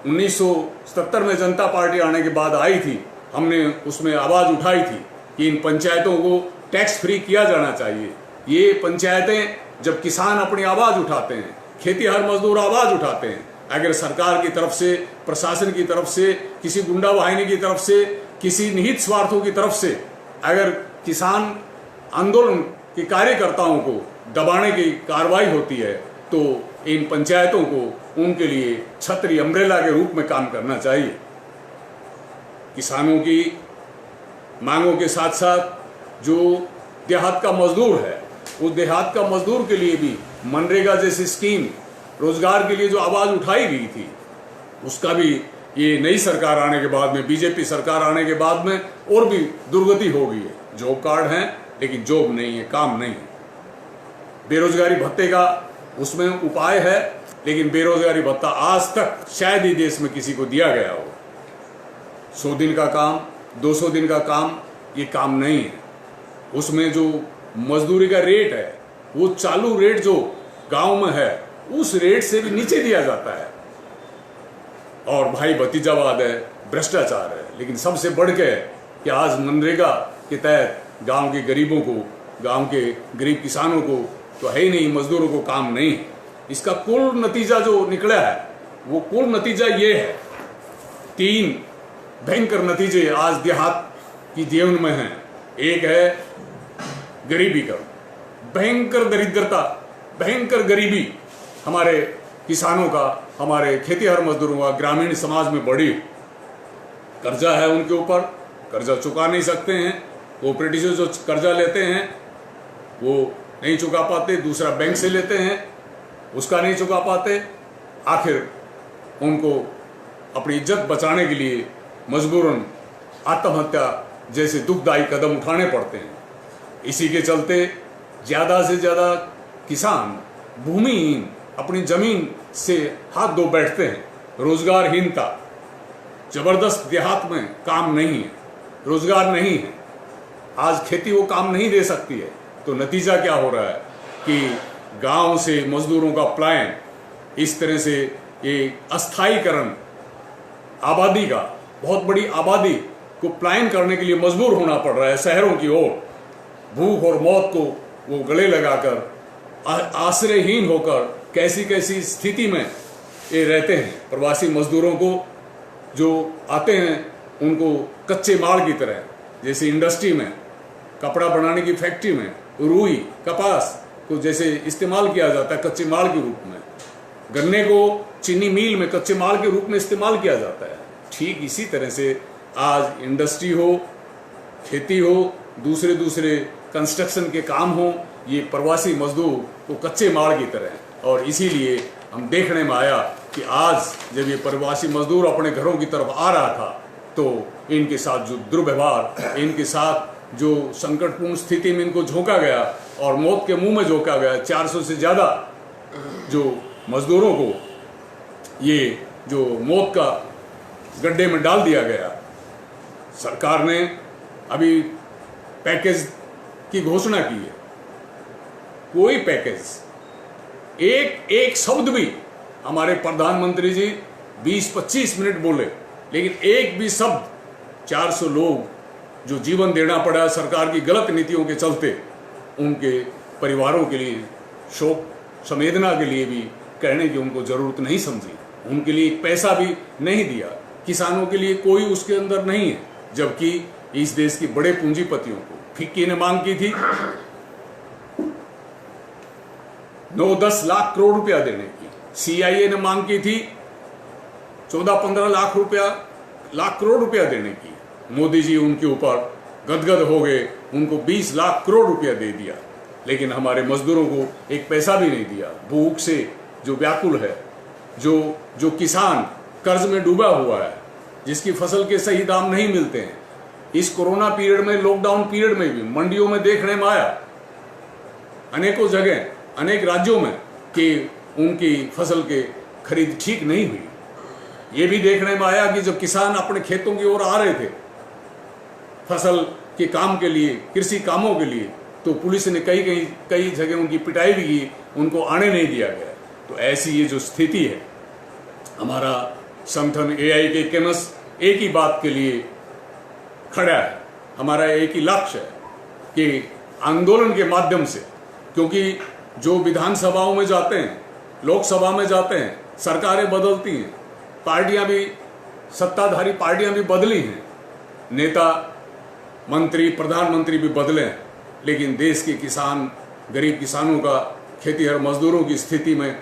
1977 में जनता पार्टी आने के बाद आई थी, हमने उसमें आवाज उठाई थी कि इन पंचायतों को टैक्स फ्री किया जाना चाहिए। ये पंचायतें जब किसान अपनी आवाज उठाते हैं, खेतीहर मजदूर आवाज उठाते हैं, अगर सरकार की तरफ से, प्रशासन की तरफ से, किसी गुंडा वाहिनी की तरफ से, किसी निहित स्वार्थों की तरफ से अगर किसान आंदोलन के कार्यकर्ताओं को दबाने की कार्रवाई होती है, तो इन पंचायतों को उनके लिए छतरी, अम्ब्रेला के रूप में काम करना चाहिए। किसानों की मांगों के साथ साथ जो देहात का मजदूर है, उस देहात का मजदूर के लिए भी मनरेगा जैसी स्कीम, रोजगार के लिए जो आवाज उठाई गई थी, उसका भी ये नई सरकार आने के बाद में, बीजेपी सरकार आने के बाद में और भी दुर्गति हो गई है। जॉब कार्ड हैं लेकिन जॉब नहीं है, काम नहीं है। बेरोजगारी भत्ते का उसमें उपाय है, लेकिन बेरोजगारी भत्ता आज तक शायद ही देश में किसी को दिया गया हो। 100 दिन का काम, 200 दिन का काम, ये काम नहीं है। उसमें जो मजदूरी का रेट है वो चालू रेट जो गांव में है उस रेट से भी नीचे दिया जाता है। और भाई भतीजावाद है, भ्रष्टाचार है। लेकिन सबसे बढ़ के कि आज मनरेगा के तहत गांव के गरीबों को, गांव के गरीब किसानों को तो है ही नहीं, मजदूरों को काम नहीं। इसका कुल नतीजा जो निकला है वो कुल नतीजा ये है, 3 भयंकर नतीजे आज देहात की जीवन में हैं। एक है गरीबी का, भयंकर दरिद्रता, भयंकर गरीबी हमारे किसानों का, हमारे खेतीहर मजदूरों का, ग्रामीण समाज में बढ़ी। कर्जा है उनके ऊपर, कर्जा चुका नहीं सकते हैं। कोऑपरेटिव जो कर्जा लेते हैं वो नहीं चुका पाते, दूसरा बैंक से लेते हैं, उसका नहीं चुका पाते। आखिर उनको अपनी इज्जत बचाने के लिए मजबूरन आत्महत्या जैसे दुखदायी कदम उठाने पड़ते हैं। इसी के चलते ज़्यादा से ज़्यादा किसान भूमिहीन, अपनी जमीन से हाथ धो बैठते हैं। रोजगारहीनता जबरदस्त, देहात में काम नहीं है, रोजगार नहीं है। आज खेती वो काम नहीं दे सकती है, तो नतीजा क्या हो रहा है कि गांव से मजदूरों का पलायन, इस तरह से ये अस्थायीकरण, आबादी का, बहुत बड़ी आबादी को पलायन करने के लिए मजबूर होना पड़ रहा है शहरों की ओर। भूख और मौत को वो गले लगाकर, आश्रयहीन होकर कैसी कैसी स्थिति में ये रहते हैं। प्रवासी मजदूरों को जो आते हैं उनको कच्चे माल की तरह, जैसे इंडस्ट्री में, कपड़ा बनाने की फैक्ट्री में रुई, कपास को जैसे इस्तेमाल किया जाता है कच्चे माल के रूप में, गन्ने को चीनी मिल में कच्चे माल के रूप में इस्तेमाल किया जाता है। ठीक इसी तरह से आज इंडस्ट्री हो, खेती हो, दूसरे दूसरे कंस्ट्रक्शन के काम हो, ये प्रवासी मजदूर वो कच्चे माल की तरह हैं। और इसीलिए हम देखने में आया कि आज जब ये प्रवासी मजदूर अपने घरों की तरफ आ रहा था तो इनके साथ जो दुर्व्यवहार, इनके साथ जो संकटपूर्ण स्थिति में इनको झोंका गया और मौत के मुंह में झोंका गया, 400 से ज़्यादा जो मजदूरों को ये जो मौत का गड्ढे में डाल दिया गया। सरकार ने अभी पैकेज की घोषणा की है, कोई पैकेज, एक शब्द भी हमारे प्रधानमंत्री जी 20-25 मिनट बोले, लेकिन एक भी शब्द 400 लोग जो जीवन देना पड़ा सरकार की गलत नीतियों के चलते, उनके परिवारों के लिए शोक संवेदना के लिए भी कहने की उनको जरूरत नहीं समझी, उनके लिए एक पैसा भी नहीं दिया, किसानों के लिए कोई उसके अंदर नहीं है। जबकि इस देश के बड़े पूंजीपतियों को फिक्की ने मांग की थी 9-10 लाख करोड़ रुपया देने की, CIA ने मांग की थी 14-15 लाख करोड़ रुपया देने की। मोदी जी उनके ऊपर गदगद हो गए, उनको 20 लाख करोड़ रुपया दे दिया, लेकिन हमारे मजदूरों को एक पैसा भी नहीं दिया। भूख से जो व्याकुल है, जो किसान कर्ज में डूबा हुआ है, जिसकी फसल के सही दाम नहीं मिलते हैं, इस कोरोना पीरियड में, लॉकडाउन पीरियड में भी मंडियों में देखने में आया अनेकों जगह, अनेक राज्यों में कि उनकी फसल के खरीद ठीक नहीं हुई। ये भी देखने में आया कि जब किसान अपने खेतों की ओर आ रहे थे फसल के काम के लिए, कृषि कामों के लिए, तो पुलिस ने कई जगह उनकी पिटाई भी की, उनको आने नहीं दिया गया। तो ऐसी ये जो स्थिति है, हमारा संगठन AIKMS एक ही बात के लिए खड़ा है, हमारा एक ही लक्ष्य है कि आंदोलन के माध्यम से, क्योंकि जो विधानसभाओं में जाते हैं, लोकसभा में जाते हैं, सरकारें बदलती हैं, पार्टियां भी, सत्ताधारी पार्टियां भी बदली हैं, नेता, मंत्री, प्रधानमंत्री भी बदले हैं, लेकिन देश के किसान, गरीब किसानों का, खेतीहर मजदूरों की स्थिति में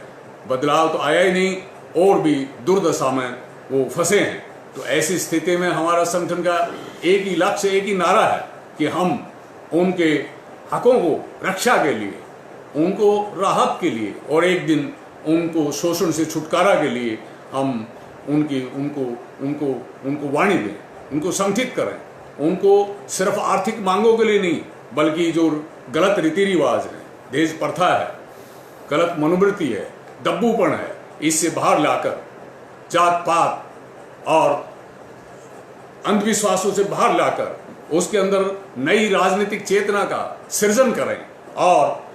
बदलाव तो आया ही नहीं और भी दुर्दशा में वो फंसे हैं। तो ऐसी स्थिति में हमारा संगठन का एक ही लक्ष्य, एक ही नारा है कि हम उनके हकों को रक्षा के लिए, उनको राहत के लिए और एक दिन उनको शोषण से छुटकारा के लिए हम उनको वाणी दें, उनको संगठित करें, उनको सिर्फ आर्थिक मांगों के लिए नहीं, बल्कि जो गलत रीति रिवाज है, देश प्रथा है, गलत मनोवृत्ति है, दब्बूपन है, इससे बाहर लाकर जात पात और अंधविश्वासों से बाहर लाकर उसके अंदर नई राजनीतिक चेतना का सृजन करें और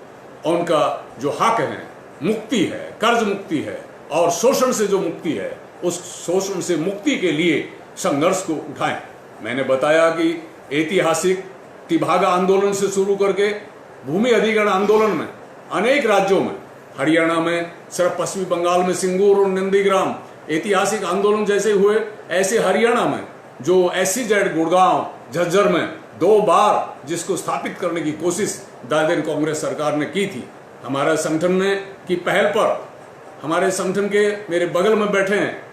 उनका जो हक है, मुक्ति है, कर्ज मुक्ति है और शोषण से जो मुक्ति है, उस शोषण से मुक्ति के लिए संघर्ष को उठाएं। मैंने बताया कि ऐतिहासिक तिभागा आंदोलन से शुरू करके भूमि अधिग्रहण आंदोलन में अनेक राज्यों में, हरियाणा में, सिर्फ पश्चिमी बंगाल में सिंगूर और नंदीग्राम ऐतिहासिक आंदोलन जैसे हुए, ऐसे हरियाणा में जो SEZ गुड़गांव, झज्जर में 2 बार जिसको स्थापित करने की कोशिश दादन कांग्रेस सरकार ने की थी, हमारा संगठन ने की पहल पर, हमारे संगठन के मेरे बगल में बैठे हैं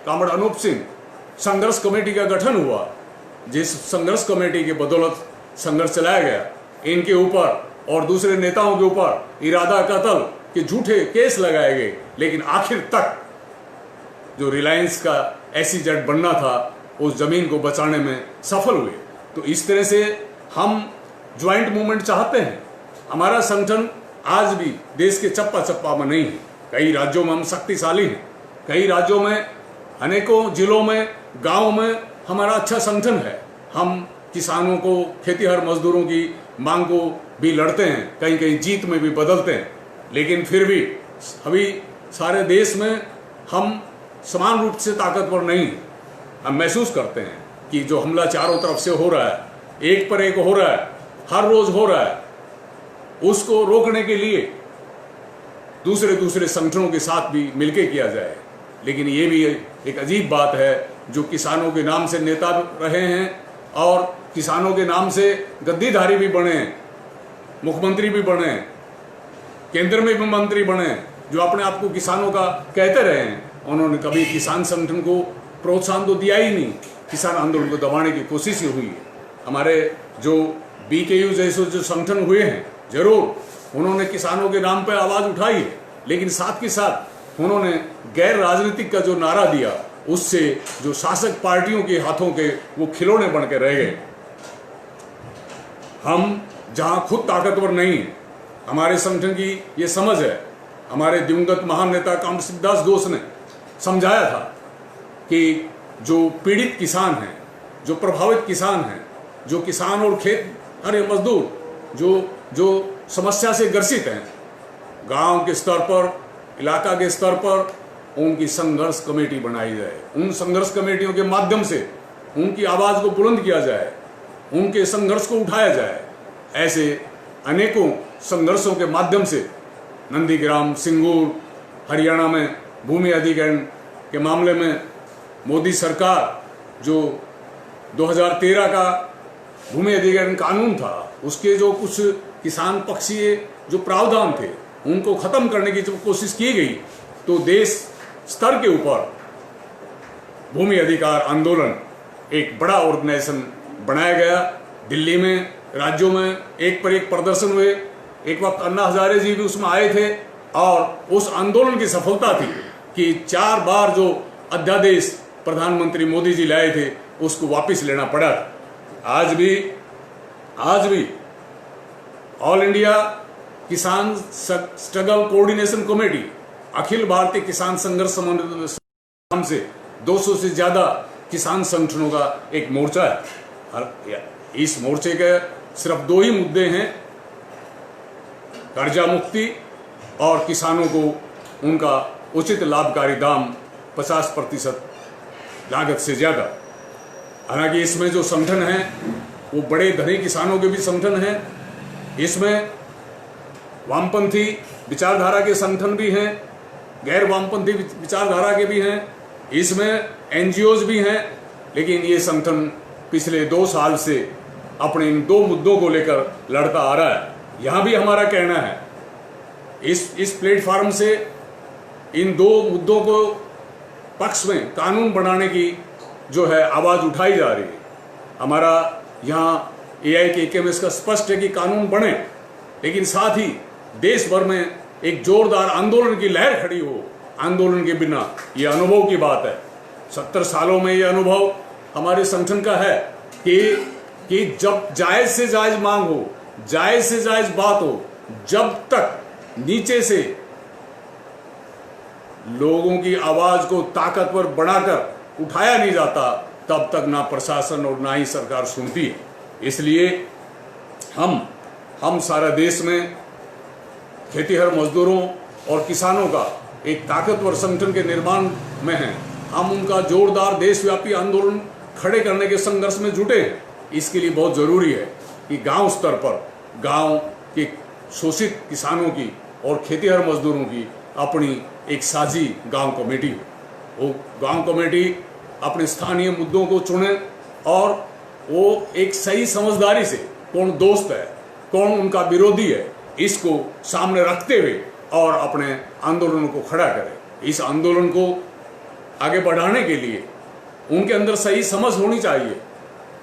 कामड़ अनूप सिंह, संघर्ष कमेटी का गठन हुआ, जिस संघर्ष कमेटी के बदौलत संघर्ष चलाया गया। इनके ऊपर और दूसरे नेताओं के ऊपर इरादा कत्ल के झूठे केस लगाए गए, लेकिन आखिर तक जो रिलायंस का SEZ बनना था, उस जमीन को बचाने में सफल हुए। तो इस तरह से हम ज्वाइंट मूवमेंट चाहते हैं। हमारा संगठन आज भी देश के चप्पा चप्पा में नहीं है, कई राज्यों में हम शक्तिशाली हैं, कई राज्यों में, अनेकों जिलों में, गांव में हमारा अच्छा संगठन है। हम किसानों को, खेतीहर मजदूरों की मांग को भी लड़ते हैं, कहीं कहीं जीत में भी बदलते हैं, लेकिन फिर भी अभी सारे देश में हम समान रूप से ताकतवर नहीं हैं। हम महसूस करते हैं कि जो हमला चारों तरफ से हो रहा है, एक पर एक हो रहा है, हर रोज हो रहा है, उसको रोकने के लिए दूसरे संगठनों के साथ भी मिलके किया जाए। लेकिन ये भी एक अजीब बात है, जो किसानों के नाम से नेता रहे हैं और किसानों के नाम से गद्दीधारी भी बने, मुख्यमंत्री भी बने, केंद्र में भी मंत्री बने, जो अपने आप को किसानों का कहते रहे हैं, उन्होंने कभी किसान संगठन को प्रोत्साहन तो दिया ही नहीं। किसान आंदोलन को दबाने की कोशिश ही हुई है। हमारे जो BKU जैसे जो संगठन हुए हैं, जरूर उन्होंने किसानों के नाम पर आवाज उठाई है, लेकिन साथ के साथ उन्होंने गैर राजनीतिक का जो नारा दिया, उससे जो शासक पार्टियों के हाथों के वो खिलौने बन के रह गए। हम जहां खुद ताकतवर नहीं है, हमारे संगठन की ये समझ है। हमारे दिवंगत महान नेता कामसिंह दास घोष ने समझाया था कि जो पीड़ित किसान हैं, जो प्रभावित किसान हैं, जो किसान और खेत अरे मजदूर जो समस्या से ग्रसित हैं, गांव के स्तर पर, इलाका के स्तर पर उनकी संघर्ष कमेटी बनाई जाए। उन संघर्ष कमेटियों के माध्यम से उनकी आवाज को बुलंद किया जाए, उनके संघर्ष को उठाया जाए। ऐसे अनेकों संघर्षों के माध्यम से नंदीग्राम, सिंगूर, हरियाणा में भूमि अधिग्रहण के मामले में मोदी सरकार जो 2013 का भूमि अधिग्रहण कानून था, उसके जो कुछ किसान पक्षीय जो प्रावधान थे, उनको खत्म करने की जब कोशिश की गई, तो देश स्तर के ऊपर भूमि अधिकार आंदोलन एक बड़ा ऑर्गेनाइजेशन बनाया गया। दिल्ली में, राज्यों में एक पर एक प्रदर्शन हुए। एक वक्त अन्ना हजारे जी भी उसमें आए थे, और उस आंदोलन की सफलता थी कि 4 बार जो अध्यादेश प्रधानमंत्री मोदी जी लाए थे, उसको वापस लेना पड़ा। आज भी ऑल इंडिया किसान struggle coordination committee, Akhil Bharatiya किसान संघर्ष समन्वय से 200 से ज्यादा किसान संगठनों का एक मोर्चा है। इस मोर्चे के सिर्फ 2 ही मुद्दे हैं, कर्जा मुक्ति और किसानों को उनका उचित लाभकारी दाम 50% लागत से ज्यादा। हालांकि इसमें जो संगठन है वो बड़े धनी किसानों के भी संगठन हैं, इसमें वामपंथी विचारधारा के संगठन भी हैं, गैर वामपंथी विचारधारा के भी हैं, इसमें NGOs भी हैं। लेकिन ये संगठन पिछले 2 साल से अपने इन 2 मुद्दों को लेकर लड़ता आ रहा है। यहां भी हमारा कहना है, इस प्लेटफॉर्म से इन 2 मुद्दों को पक्ष में कानून बनाने की जो है आवाज उठाई जा रही है। हमारा यहाँ AIKMS का स्पष्ट है कि कानून बने, लेकिन साथ ही देश भर में एक जोरदार आंदोलन की लहर खड़ी हो। आंदोलन के बिना ये अनुभव की बात है। 70 सालों में ये अनुभव हमारे संगठन का है कि जब जायज से जायज मांग हो, जायज से जायज बात हो, जब तक नीचे से लोगों की आवाज को ताकतवर बनाकर उठाया नहीं जाता, तब तक ना प्रशासन और ना ही सरकार सुनती है। इसलिए हम सारा देश में खेतीहर मजदूरों और किसानों का एक ताकतवर संगठन के निर्माण में हैं। हम उनका जोरदार देशव्यापी आंदोलन खड़े करने के संघर्ष में जुटे हैं। इसके लिए बहुत जरूरी है कि गांव स्तर पर गांव के शोषित किसानों की और खेतीहर मजदूरों की अपनी एक साझी गांव कमेटी हो। वो गांव कमेटी अपने स्थानीय मुद्दों को चुने और वो एक सही समझदारी से कौन दोस्त है, कौन उनका विरोधी है, इसको सामने रखते हुए और अपने आंदोलनों को खड़ा करे। इस आंदोलन को आगे बढ़ाने के लिए उनके अंदर सही समझ होनी चाहिए।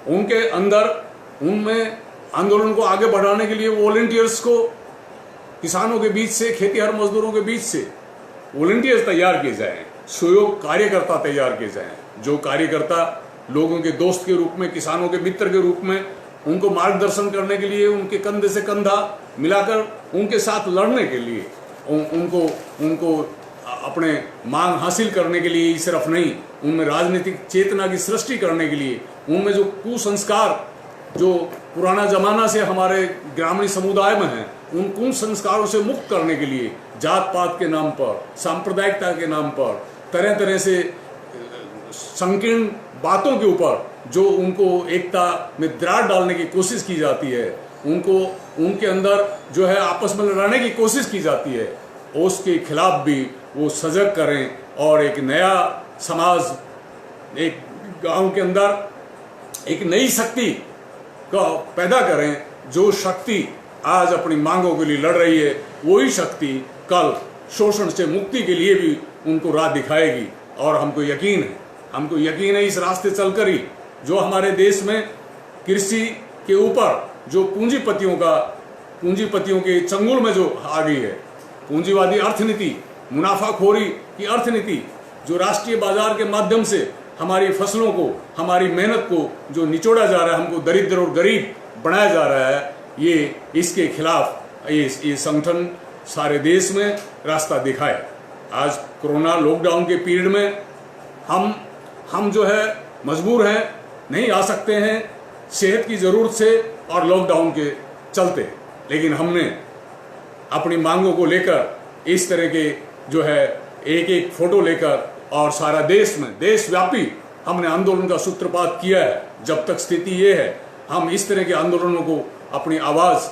उनके अंदर, उनमें आंदोलन को आगे बढ़ाने के लिए वॉलंटियर्स को किसानों के बीच से, खेतीहर मजदूरों के बीच से वॉलंटियर्स तैयार किए जाएं, सहयोग कार्यकर्ता तैयार किए जाएं, जो कार्यकर्ता लोगों के दोस्त के रूप में, किसानों के मित्र के रूप में उनको मार्गदर्शन करने के लिए, उनके कंधे से कंधा मिलाकर उनके साथ लड़ने के लिए, उनको अपने मांग हासिल करने के लिए सिर्फ नहीं, उनमें राजनीतिक चेतना की सृष्टि करने के लिए, उनमें जो कुसंस्कार जो पुराना जमाना से हमारे ग्रामीण समुदाय में है, उन कुसंस्कारों से मुक्त करने के लिए जात पात के नाम पर, सांप्रदायिकता के नाम पर, तरह तरह से संकीर्ण बातों के ऊपर जो उनको एकता में दरार डालने की कोशिश की जाती है, उनको उनके अंदर जो है आपस में लड़ाने की कोशिश की जाती है, उसके खिलाफ भी वो सजग करें और एक नया समाज, एक गांव के अंदर एक नई शक्ति का पैदा करें। जो शक्ति आज अपनी मांगों के लिए लड़ रही है, वही शक्ति कल शोषण से मुक्ति के लिए भी उनको राह दिखाएगी। और हमको यकीन है इस रास्ते चलकर ही जो हमारे देश में कृषि के ऊपर जो पूंजीपतियों के चंगुल में जो आ गई है, पूंजीवादी अर्थनीति, मुनाफाखोरी की अर्थनीति, जो राष्ट्रीय बाजार के माध्यम से हमारी फसलों को, हमारी मेहनत को जो निचोड़ा जा रहा है, हमको दरिद्र और गरीब बनाया जा रहा है, ये इसके खिलाफ ये संगठन सारे देश में रास्ता दिखाए। आज कोरोना लॉकडाउन के पीरियड में हम जो है मजबूर हैं, नहीं आ सकते हैं सेहत की ज़रूरत से और लॉकडाउन के चलते, लेकिन हमने अपनी मांगों को लेकर इस तरह के जो है एक एक फोटो लेकर और सारा देश में देशव्यापी हमने आंदोलन का सूत्रपात किया है। जब तक स्थिति ये है, हम इस तरह के आंदोलनों को अपनी आवाज़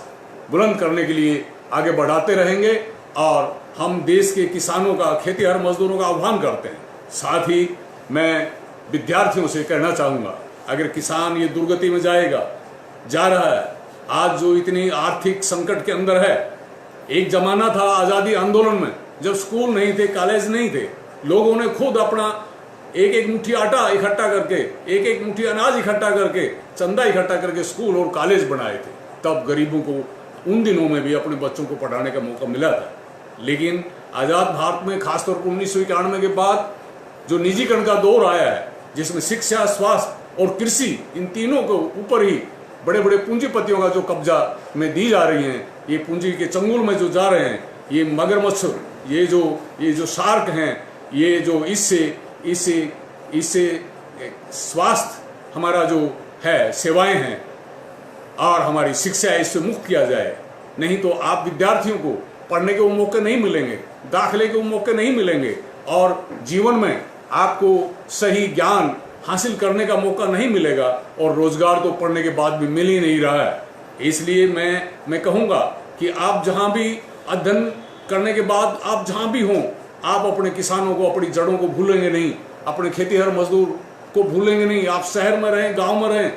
बुलंद करने के लिए आगे बढ़ाते रहेंगे और हम देश के किसानों का, खेतीहर मजदूरों का आह्वान करते हैं। साथ ही मैं विद्यार्थियों से कहना चाहूँगा, अगर किसान ये दुर्गति में जा रहा है, आज जो इतनी आर्थिक संकट के अंदर है, एक जमाना था आज़ादी आंदोलन में जब स्कूल नहीं थे, कॉलेज नहीं थे, लोगों ने खुद अपना एक एक मुट्ठी आटा इकट्ठा करके, एक एक मुट्ठी अनाज इकट्ठा करके, चंदा इकट्ठा करके स्कूल और कॉलेज बनाए थे। तब गरीबों को उन दिनों में भी अपने बच्चों को पढ़ाने का मौका मिला था। लेकिन आज़ाद भारत में खासतौर पर 1991 के बाद जो निजीकरण का दौर आया है, जिसमें शिक्षा, स्वास्थ्य और कृषि, इन तीनों के ऊपर ही बड़े बड़े पूंजीपतियों का जो कब्जा में दी जा रही हैं, ये पूंजी के चंगुल में जो जा रहे हैं, ये मगरमच्छ, ये जो शार्क हैं, ये जो इससे स्वास्थ्य हमारा जो है, सेवाएं हैं और हमारी शिक्षा है, इससे मुक्त किया जाए। नहीं तो आप विद्यार्थियों को पढ़ने के वो मौके नहीं मिलेंगे, दाखिले के वो मौके नहीं मिलेंगे और जीवन में आपको सही ज्ञान हासिल करने का मौका नहीं मिलेगा और रोजगार तो पढ़ने के बाद भी मिल ही नहीं रहा है। इसलिए मैं कहूँगा कि आप जहाँ भी अध्ययन करने के बाद आप जहाँ भी हों, आप अपने किसानों को, अपनी जड़ों को भूलेंगे नहीं, अपने खेतीहर मजदूर को भूलेंगे नहीं। आप शहर में रहें, गांव में रहें,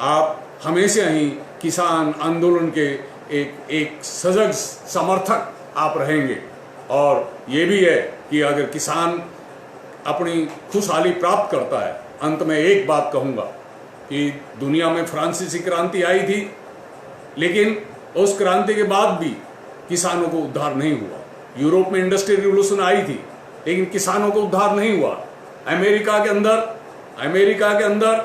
आप हमेशा ही किसान आंदोलन के एक सजग समर्थक आप रहेंगे। और ये भी है कि अगर किसान अपनी खुशहाली प्राप्त करता है, अंत में एक बात कहूँगा कि दुनिया में फ्रांसीसी क्रांति आई थी, लेकिन उस क्रांति के बाद भी किसानों को उद्धार नहीं हुआ। यूरोप में इंडस्ट्रियल रिवॉल्यूशन आई थी, लेकिन किसानों को उद्धार नहीं हुआ। अमेरिका के अंदर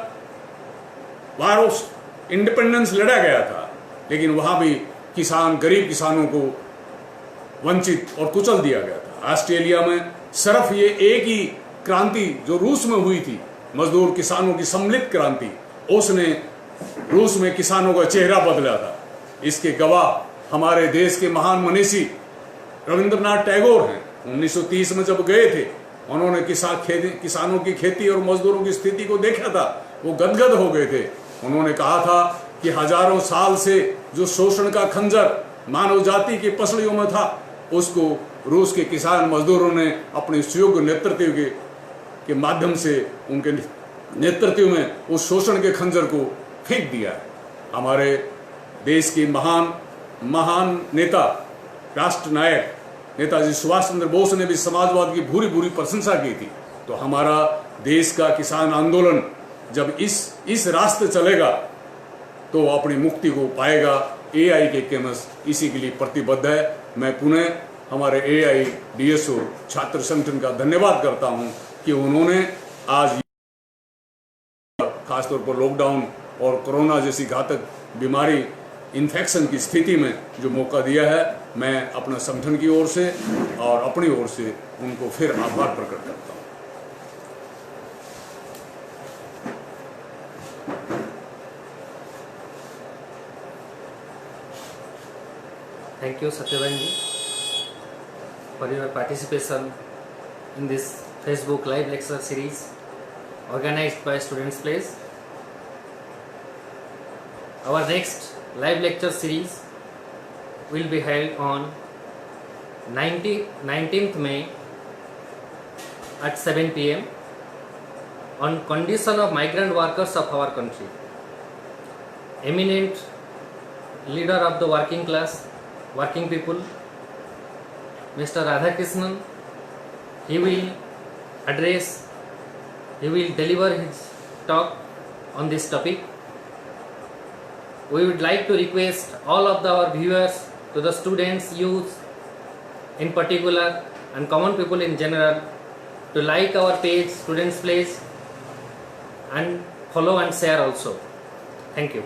वार ऑफ इंडिपेंडेंस लड़ा गया था, लेकिन वहाँ भी गरीब किसानों को वंचित और कुचल दिया गया था। ऑस्ट्रेलिया में सिर्फ ये एक ही क्रांति जो रूस में हुई थी, मजदूर किसानों की सम्मिलित क्रांति, उसने रूस में किसानों का चेहरा बदला था। इसके गवाह हमारे देश के महान मनीषी रविंद्रनाथ टैगोर हैं। 1930 में जब गए थे, उन्होंने किसानों की खेती और मजदूरों की स्थिति को देखा था, वो गदगद हो गए थे। उन्होंने कहा था कि हजारों साल से जो शोषण का खंजर मानव जाति की पसलियों में था, उसको रूस के किसान मजदूरों ने अपने सुयोग्य नेतृत्व के माध्यम से, उनके नेतृत्व में उस शोषण के खंजर को फेंक दिया है। हमारे देश के महान नेता, राष्ट्र नायक नेताजी सुभाष चंद्र बोस ने भी समाजवाद की भूरी प्रशंसा की थी। तो हमारा देश का किसान आंदोलन जब इस रास्ते चलेगा तो अपनी मुक्ति को पाएगा। AIKMS इसी के लिए प्रतिबद्ध है। मैं पुनः हमारे AIDSO छात्र संगठन का धन्यवाद करता हूं कि उन्होंने आज खासतौर पर लॉकडाउन और कोरोना जैसी घातक बीमारी, इन्फेक्शन की स्थिति में जो मौका दिया है। मैं अपना संगठन की ओर से और अपनी ओर से उनको फिर आभार प्रकट करता हूँ। Thank you, Satyavan ji, for your participation in this Facebook live lecture series organized by Students Place. Our next live lecture series will be held on 19th May at 7 p.m. on condition of migrant workers of our country. Eminent leader of the working class, working people, Mr. Radhakrishnan. He will deliver his talk on this topic. We would like to request all of our viewers, to the students, youth in particular, and common people in general, to like our page, Students Place, and follow and share also. Thank you.